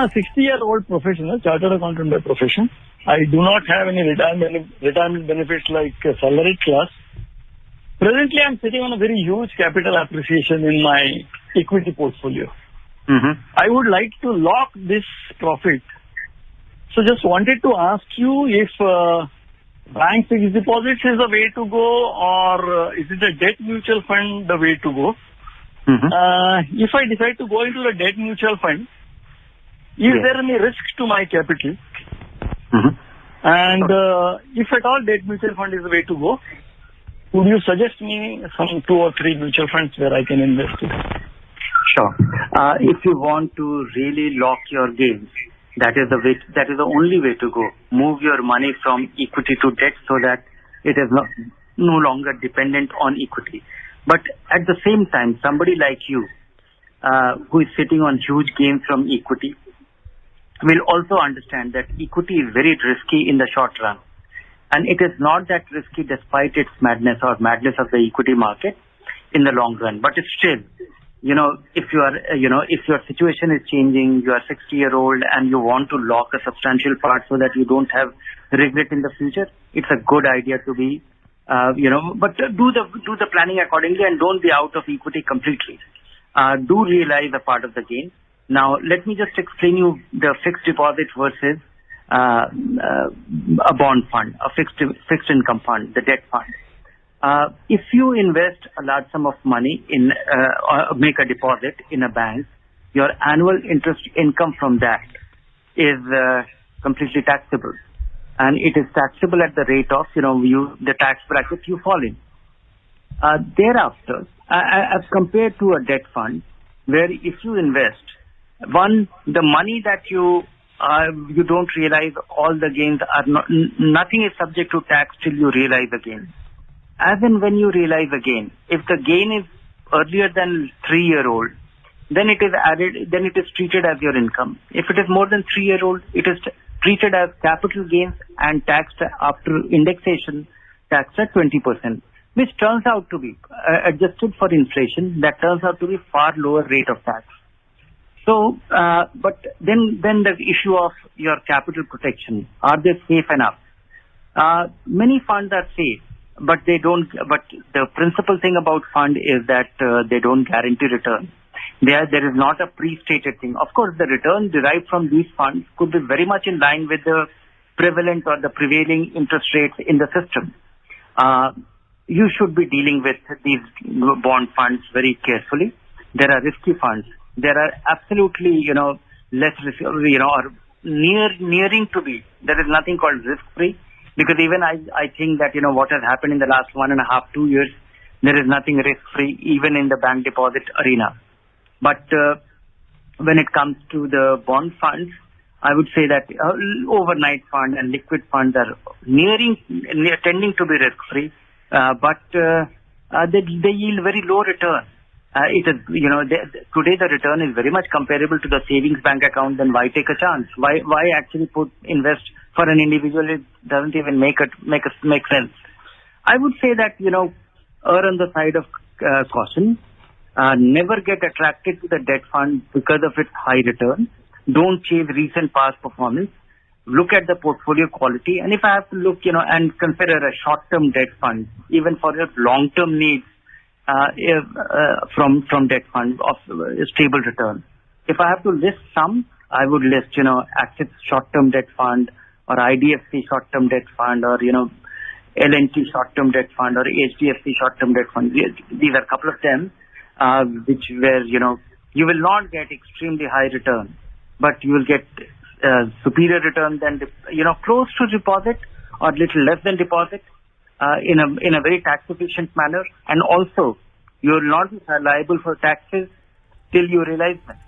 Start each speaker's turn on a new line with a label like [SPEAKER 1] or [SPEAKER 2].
[SPEAKER 1] a 60-year-old professional, chartered accountant by profession. I do not have any retirement benefits like salaried class. Presently, I'm sitting on a very huge capital appreciation in my equity portfolio. I would like to lock this profit. So just wanted to ask you if bank fixed deposits is the way to go, or is it a debt mutual fund the way to go? If I decide to go into the debt mutual fund, is there any risk to my capital? And if at all debt mutual fund is the way to go, would you suggest me some 2 or 3 mutual funds where I can invest in?
[SPEAKER 2] Sure. If you want to really lock your gains, that is the way. That is the only way to go. Move your money from equity to debt so that it is no longer dependent on equity. But at the same time, somebody like you, who is sitting on huge gains from equity, will also understand that equity is very risky in the short run. And it is not that risky despite its madness or madness of the equity market in the long run. But it's still, if you are, if your situation is changing, you are 60-year-old and you want to lock a substantial part so that you don't have regret in the future, it's a good idea to be, but do the planning accordingly and don't be out of equity completely. Do realize a part of the gain. Now, let me just explain you the fixed deposit versus a bond fund, a fixed income fund, the debt fund. If you invest a large sum of money in, or make a deposit in a bank, your annual interest income from that is completely taxable. And it is taxable at the rate of, the tax bracket you fall in. Thereafter, as compared to a debt fund, where if you invest, the money that you don't realize, all the gains are nothing is subject to tax till you realize the gain. As in when you realize a gain, if the gain is earlier than 3-year-old, then it is treated as your income. If it is more than 3-year-old, it is treated as capital gains and taxed after indexation, taxed at 20%, which turns out to be adjusted for inflation. That turns out to be far lower rate of tax. So, but then the issue of your capital protection, are they safe enough? Many funds are safe, but they don't. But the principal thing about fund is that they don't guarantee return. There is not a pre-stated thing. Of course, the return derived from these funds could be very much in line with the prevalent or the prevailing interest rates in the system. You should be dealing with these bond funds very carefully. There are risky funds. There are absolutely, less risk, or nearing to be. There is nothing called risk-free, because even I think that, what has happened in the last 1.5, 2 years, there is nothing risk-free even in the bank deposit arena. But when it comes to the bond funds, I would say that overnight fund and liquid funds are tending to be risk-free, but they yield very low return. It is, today the return is very much comparable to the savings bank account. Then why take a chance? Why actually invest for an individual? It doesn't even make sense. I would say that, err on the side of caution. Never get attracted to the debt fund because of its high return. Don't chase recent past performance. Look at the portfolio quality. And if I have to look, and consider a short-term debt fund, even for your long-term needs, from debt fund of stable return. If I have to list some, I would list, Axis short-term debt fund, or IDFC short-term debt fund, or, L&T short-term debt fund, or HDFC short-term debt fund. These are a couple of them, where, you will not get extremely high return, but you will get superior return than, close to deposit or little less than deposit. In a very tax efficient manner, and also you will not be liable for taxes till you realize that.